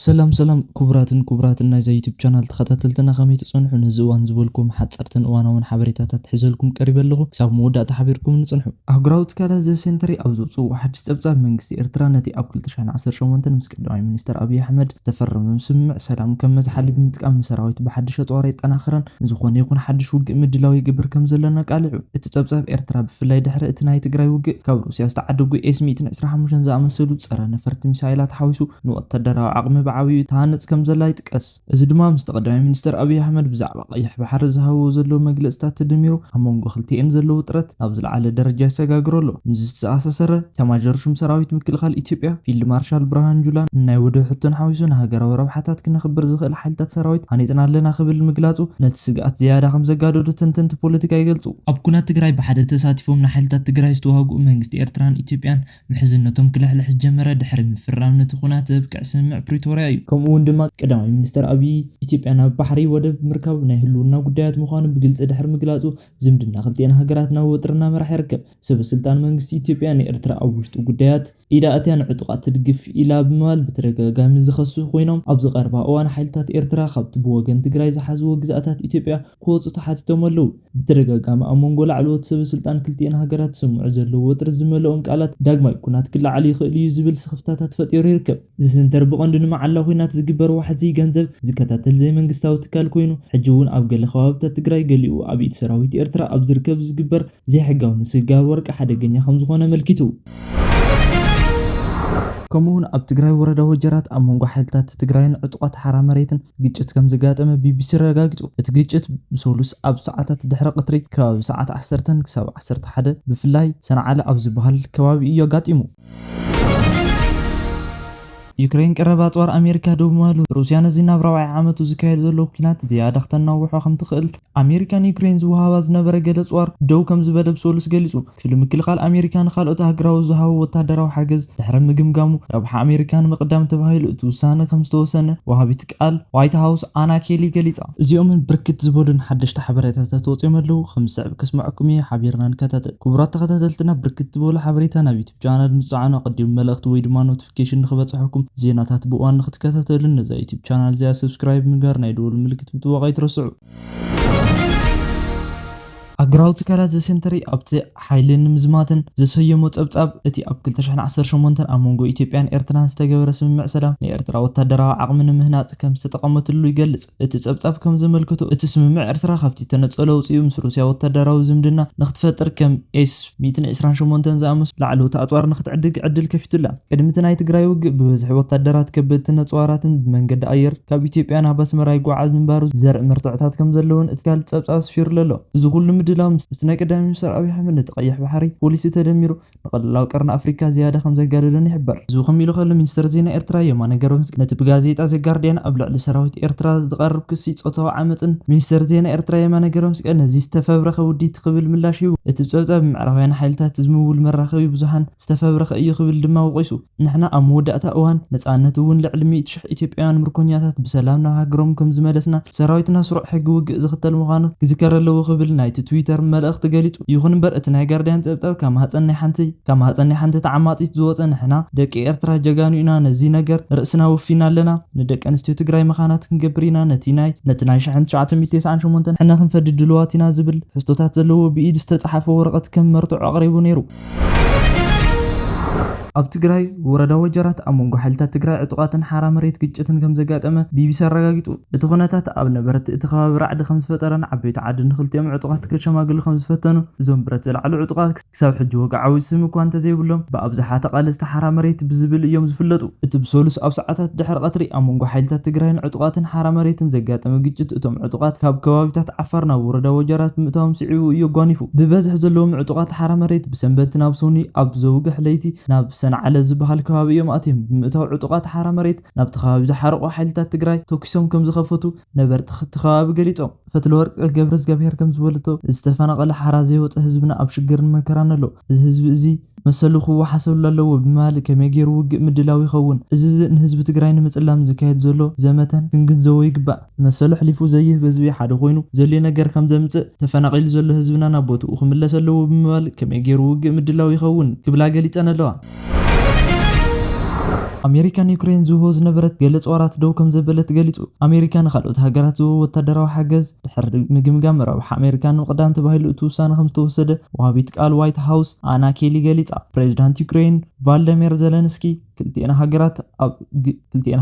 سلام كبراتن نايزا يوتيوب channel تخاتلتنا خميت صنحو نزوان زبولكم حصرتن واناون حبريتاتات حزلكم قريب لغو ساب مودا تحبيركم نصنحو اغراوت كالا زي سنتري ابزوصو واحد صبصاب منغستي ارترا نتي اب 2018 مس قدامي منستر ابي احمد تفرم مسمع سلام كم مزحلي بمتقام سراويت بحدش طوري طناخرن زخون يكون حدش وق مدلاوي يقبر كم زلنا قالعو اتصبصاب ارترا بفلاي دحر اتناي تግራይ وق كاب روسيا استعدغو اسميت 15 زامسلو صرا نفرت ሚሳይላት حويسو نوتدراو عقم بعوي تهانጽ كم زلا يتقس እዚ ድማ ምስ ተቀዳሚ ሚኒስተር አብይ አሕመድ ብዛዕባ ቀይሕ ባሕሪ ዝሃቦ ዘሎ መግለጽታት ተደሚሩ ኣመንጎ ክልቲአን ዘሎ ውጥረት ናብ ዝለዓለ ደረጃ ይሰጋግረሎ ምስ ዝተኣሳሰረ ተማጀር ሹም ሰራዊት ምክልኻል ኢትዮጵያ ፊልድ ማርሻል ብርሃኑ ጁላ ናይ ወደ ሕቶን ሓዊሱን ሃገራዊ ረብሓታት ክነኽብር ዝኽእል ሓይልታት ሰራዊት ሃኒፅና ኣለና ክብል ምግላጹ ነቲ ስግኣት ዝያዳ ከም ዘጋደዱ ተንተንቲ ፖለቲካ ይገልጹ። ኣብ ኩናት ትግራይ ብሓደ ተሳቲፎም ንሓይልታት ትግራይ ዝተዋግኡ መንግስቲ ኤርትራን ኢትዮጵያን ምሕዝነቶም ክልሕልሕ ዝጀመረ ድሕሪ ምፍራም ነቲ ኩናት ዘብቅዕ ስምምዕ ፕሪቶሪያ እዩ። ከምኡውን ድማ ቀዳማይ ሚኒስተር አብይ ኢትዮጵያ ናብ ባሕሪ ወደብ ምርካብ ናይ ህልውና ጉዳያት ምዃኑ ብግልጽ ድሕሪ ምግላጹ ዝምድና ክልቲአን ሃገራት ናብ ወጥርና መራሒ ይርከብ። ሰብ ስልጣን መንግስቲ ኢትዮጵያ ንኤርትራ ኣብ ውሽጡ ጉዳያት ኢዳ ኣትያ ንዕጡቃት ትድግፍ ኢላ ብምባል ብተደጋጋሚ ዝኸሱ ኮይኖም ኣብ ዝቐረባ እዋን ሓይልታት ኤርትራ ካብቲ ብወገን ትግራይ ዝሓዝዎ ግዛኣታት ኢትዮጵያ ክወፁ ተሓቲቶም ኣለዉ። ብተደጋጋሚ ኣብ መንጎ ላዕለዎት ሰብ ስልጣን ክልቲአን ሃገራት ስምዑ ዘለዎ ወጥሪ ዝመልኦም ቃላት ዳግማይ ኩናት ክለዓል ይኽእል እዩ ዝብል ስኽፍታታት ፈጢሩ ይርከብ። ዝስንተር ብቐንዱ ንመዓላ ኩናት ዝግበር ዋሕዚ ገንዘብ ዝከታተል ዘይ መንግስታዊ ትካል ኮይኑ ሕጂ እውን ኣብ ገለ ከባቢታት ትግራይ ገሊኡ ኣብ ኢድ ሰራዊት ኤርትራ ኣብ ዝርከብ ዝግበር ዘይሕጋዊ ምስጋር ወርቂ ሓደገኛ ከም ዝኾነ መልኪቱ። ከምኡውን ኣብ ትግራይ ወረዳ ወጀራት ኣብ መንጎ ሓይልታት ትግራይን ዕጡቃት ሓራ መሬትን ግጭት ከም ዝጋጠመ ቢቢሲ ረጋጊጹ። እቲ ግጭት ብሰሉስ ኣብ ሰዓታት ድሕሪ ቀትሪ ከባቢ ሰዓት 10 ክሳብ 11 ብፍላይ ሰንዓለ ኣብ ዝበሃል ከባቢ እዩ ኣጋጢሙ። ዩክሬን ቀረባ ጦር ኣሜሪካ ደው ምባሉ ሩስያ ነዚ ናብ 40 ዓመቱ ዝካየድ ዘሎ ኩናት ዝያዳ ክተናውሖ ከም ትኽእል ኣሜሪካን ዩክሬን ዝወሃባ ዝነበረ ገለ ጾር ደው ከም ዝበለ ብሰሉስ ገሊጹ። ክፍሊ ምክልኻል ኣሜሪካ ንኻልኦት ሃገራዊ ዝሃቦ ወታደራዊ ሓገዝ ድሕሪ ምግምጋሙ ረብሓ ኣሜሪካ ንምቕዳም ተባሂሉ እቲ ውሳነ ከም ዝተወሰነ ወሃቢት ቃል ዋይት ሃውስ ኣና ኬሊ ገሊጻ። እዚኦምን ብርክት ዝበሉን ሓደሽቲ ሓበሬታታት ወፂኦም ኣለዉ። ከም ዝስዕብ ከስማዕኩም እየ ሓቢርና ንከታተል። ክቡራት ተኸታተልትና ብርክት ዝበሉ ሓበሬታ ናብ ዩቲዩብ ቻናል ምጽዓና ቀዲሙ መልእኽቲ ወይ ድማ ኖቲፊኬሽን ንኽበጽሐኩም ዜናታት ብእዋን ንኽትከታተሉን ነዛ ዩቲዩብ ቻናል እዚኣ ሰብስክራይብ ምግባር ናይ ደወል ምልክት ምጥዋቕ ኣይትረስዑ። ኣግራው ትካላት ዘሰንተሪ ኣብቲ ሓይልን ምዝማትን ዘሰየሞ ጸብጻብ እቲ ኣብ 2018 ኣብ መንጎ ኢትዮጵያን ኤርትራን ዝተገበረ ስምምዕ ሰላም ንኤርትራ ወታደራዊ ዓቕሚ ንምህናጽ ከም ዝተጠቐመትሉ ይገልጽ። እቲ ጸብጻብ ከም ዘመልክቶ እቲ ስምምዕ ኤርትራ ካብቲ ተነጸለ ውፅኡ ምስ ሩስያ ወታደራዊ ዝምድና ንኽትፈጥር ከም ኤስ-128 ዝኣመሰሉ ላዕለዎት ኣጽዋር ንኽትዕድግ ዕድል ከፊቱላ። ቅድሚ እቲ ናይ ትግራይ ውግእ ብበዝሒ ወታደራት ከበድቲ ነጽዋራትን ብመንገዲ ኣየር ካብ ኢትዮጵያ ናብ ኣስመራ ይጓዓዝ ምንባሩ ዘርኢ መርትዖታት ከም ዘለውን እቲ ካል ጸብጻብ ሰፊሩ ኣሎ። እዚ ኩሉ ምድላው ምስ ናይ ቀዳሚ ሚኒስተር አብይ አሕመድ ነቲ ቀይሕ ባሕሪ ፖሊሲ ተደሚሩ ንቐላው ቀርኒ ኣፍሪካ ዝያዳ ከም ዘጋደደን ይሕበር። እዚ ከም ኢሉ ከሎ ሚኒስተር ዜና ኤርትራ የማነ ገብረመስቀል ነቲ ብጋዜጣ ዘጋርዲያን ኣብ ልዕሊ ሰራዊት ኤርትራ ዝቐርብ ክሲ ጾታዊ ዓመፅን ሚኒስተር ዜና ኤርትራ የማነ ገብረመስቀል ነዚ ዝተፈብረኸ ውዲት ክብል ምላሽ ሂቡ። እቲ ጸብጻብ ምዕራባውያን ሓይልታት ዝምውል መራኸቢ ብዙሃን ዝተፈብረኸ እዩ ክብል ድማ ወቂሱ። ንሕና ኣብ መወዳእታ እዋን ነጻነት እውን ልዕሊ 100,000 ኢትዮጵያውያን ምርኮኛታት ብሰላም ናብ ሃገሮም ከም ዝመለስና ሰራዊትና ስሩዕ ሕጊ ውግእ ዝኽተል ምዃኑ ክዝከር ኣለዎ ክብል ናይቲ ትዊተር መልእኽቲ ገሊጹ። ይኹን እምበር እቲ ናይ ጋርዲያን ጸብጻብ ካብ ማህፀን ሓንቲ ተዓማጢት ዝወፀ ንሕና ደቂ ኤርትራ ጀጋኑ ኢና ነዚ ነገር ርእስና ወፊና ኣለና ንደቂ ኣንስትዮ ትግራይ መኻናት ክንገብር ኢና ነቲ ናይ 1998 ንሕና ክንፈድድ ድልዋት ኢና ዝብል ሕቶታት ዘለዎ ብኢድ ዝተጻሕፈ ወረቐት ከም መርትዖ ኣቕሪቡ ነይሩ። ኣብ ትግራይ ወረዳ ወጀራት ኣብ መንጎ ሓይልታት ትግራይ ዕጡቃትን ሓራ መሬት ግጭትን ከም ዘጋጠመ ቢቢሲ ኣረጋጊጹ። እቲ ኩነታት ኣብ ነበረት እቲ ከባቢ ራዕዲ ከም ዝፈጠረን ዓበይቲ ዓዲ ንኽልቲኦም ዕጡቃት ክሸማግሉ ከም ዝፈተኑ እዞም ብረት ዝለዓሉ ዕጡቃት ክሳብ ሕጂ ወግዓዊ ስም እኳ እንተዘይብሎም ብኣብዝሓ ተቓለስቲ ሓራ መሬት ብዝብል እዮም ዝፍለጡ። እቲ ብሰሉስ ኣብ ሰዓታት ድሕሪ ቀትሪ ኣብ መንጎ ሓይልታት ትግራይን ዕጡቃትን ሓራ መሬትን ዘጋጠመ ግጭት እቶም ዕጡቃት ካብ ከባቢታት ዓፋር ናብ ወረዳ ወጀራት ምእታዎም ስዒቡ እዩ ኣጓኒፉ። ብበዝሒ ዘለዎም ዕጡቃት ሓራ መሬት ብሰንበቲ ናብ ሶኒ ኣብ ዘውግሕ ለይቲ ናብ ሰንዓለ ዝበሃል ከባቢ እዮም ኣትዮም ብምእታው ዕጡቃት ሓራ መሬት ናብቲ ከባቢ ዝሓረቑ ሓይልታት ትግራይ ተኪሶም ከም ዝኸፈቱ ነበርቲ እቲ ከባቢ ገሊፆም። ፈትለወርቅ ገብረ እግዚአብሔር ከም ዝበለቶ ዝተፈናቐለ ሓራ ዘይወፀ ህዝብና ኣብ ሽግርን መከራን ኣሎ። እዚ ህዝቢ እዚ መሰሉ ክወሓሰሉ ኣለዎ ብማል ከመይ ገይሩ ውግእ ምድላው ይኸውን። እዚ ንህዝቢ ትግራይ ንምጽላም ዝካየድ ዘሎ ዘመተን ክንግንዘቦ ይግባእ። መሰሉ ሕሊፉ ዘይህ ህዝቢ ሓደ ኮይኑ ዘልዩ ነገር ከም ዘምጽእ ተፈናቒሉ ዘሎ ህዝብና ናብ ቦትኡ ክምለስ ኣለዎ ብምባል ከመይ ገይሩ ውግእ ምድላው ይኸውን ክብላ ገሊፀን ኣለዋ። ኣሜሪካን ዩክሬን ዝህቦ ዝነበረት ገለ ጾራት ደው ከም ዘበለት ገሊጹ ኣሜሪካ ንኻልኦት ሃገራት ዝህቦ ወተሃደራዊ ሓገዝ ድሕሪ ምግምጋም ረብሓ ኣሜሪካ ንምቕዳም ተባሂሉ እቲ ውሳነ ከም ዝተወሰደ ወሃቢት ቃል ዋይት ሃውስ ኣና ኬሊ ገሊጻ ፕሬዚዳንት ዩክሬን ቫልደሚር ዘለንስኪ ክልቲአን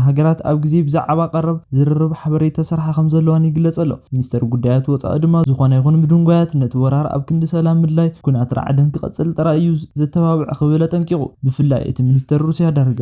ሃገራት ኣብ ግዜ ብዛዕባ ቀረብ ዝርርብ ሓበሬታ ተሰርሓ ከም ዘለዋን ይግለጽ ኣሎ። ሚኒስተር ጉዳያት ወጻኢ ድማ ዝኾነ ይኹን ምድንጓያት ነቲ ወራር ኣብ ክንዲ ሰላም ምድላይ ኩናት ራዕድን ክቐጽል ጥራይ እዩ ዘተባብዕ ክብል ጠንቂቑ። ብፍላይ እቲ ሚኒስተር ሩስያ ዳርጋ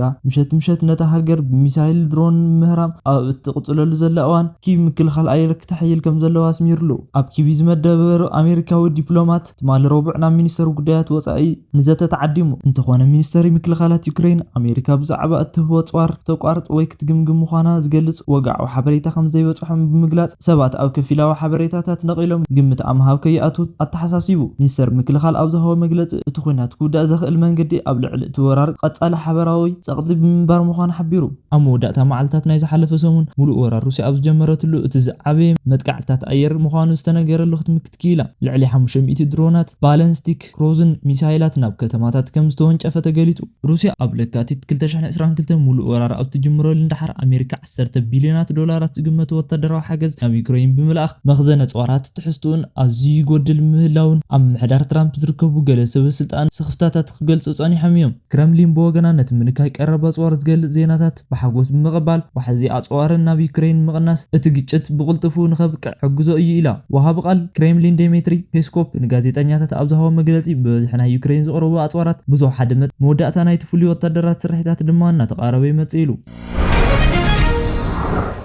ምሸት ነታ ሃገር ብሚሳይል ድሮን ምህራም ኣብ እትቕጽለሉ ዘላ እዋን ኪቭ ምክልኻል ኣየር ክትሕይል ከም ዘለዋ ኣስሚሩሉ። ኣብ ኪቭ ዝመደበ ኣሜሪካዊ ዲፕሎማት ትማሊ ረቡዕ ናብ ሚኒስተር ጉዳያት ወጻኢ ንዘተ ተዓዲሙ እንተኾነ ሚኒስተር ምክልኻላት ዩክሬን ኣሜሪካ ብዛዕባ እትህቦ ጸዋር ተቋርጥ ወይ ክትግምግም ምዃና ዝገልጽ ወግዓዊ ሓበሬታ ከም ዘይበጽሖም ብምግላጽ ሰባት ኣብ ከፊላዊ ሓበሬታታት ነቒሎም ግምት ኣምሃብ ከይኣቱ ኣተሓሳሲቡ። ሚኒስተር ምክልኻል ኣብ ዝሃቦ መግለጺ እቲ ኩናት ክውዳእ ዘኽእል መንገዲ ኣብ ልዕሊ እቲ ወራር ቀጻሊ ሓበራዊ ጸቕጢ ብምንባር ምዃኑ ሓቢሩ። ኣብ መወዳእታ መዓልትታት ናይ ዝሓለፈ ሰሙን ሙሉእ ወራር ሩስያ ኣብ ዝጀመረትሉ እቲ ዝዓበየ መጥቃዕትታት ኣየር ምዃኑ ዝተነገረሉ ክትምክት ክኢላ ልዕሊ 500 ድሮናት ባለስቲክ ክሩዝን ሚሳይላት ናብ ከተማታት ከም ዝተወንጨፈ ተገሊጹ። ሩስያ ኣብ ለካቲት 2022 ሙሉእ ወራር ኣብ ትጅምረሉ እንዳሓር ኣሜሪካ $10 ቢልዮናት ዝግመቱ ወተሃደራዊ ሓገዝ ናብ ዩክሬን ብምልኣኽ መኽዘነ ጸዋራት ትሕዝቶን ኣዝዩ ይጎድል ምህላውን ኣብ ምሕዳር ትራምፕ ዝርከቡ ገለ ሰበስልጣን ስኽፍታታት ክገልጹ ጸኒሖም እዮም። ክረምሊን ብወገና ነቲ ምንካይ ቀረባ ጸዋር ዝገልጽ ዜናታት ብሓጎስ ብምቕባል ዋሕዚ ኣጽዋርን ናብ ዩክሬን ምቕናስ እቲ ግጭት ብቕልጡፉ ንኸብቅዕ ሕግዞ እዩ ኢላ። ወሃቢ ቃል ክሬምሊን ዲሚትሪ ፔስኮቭ ንጋዜጠኛታት ኣብ ዝሃቦ መግለጺ ብበዝሒ ናይ ዩክሬን ዝቐረቡ ኣጽዋራት ብዙሕ ሓደመት መወዳእታ ናይቲ ፍሉይ ወተሃደራት ስርሒታት ድማ እናተቓረበ ይመጽእ ኢሉ።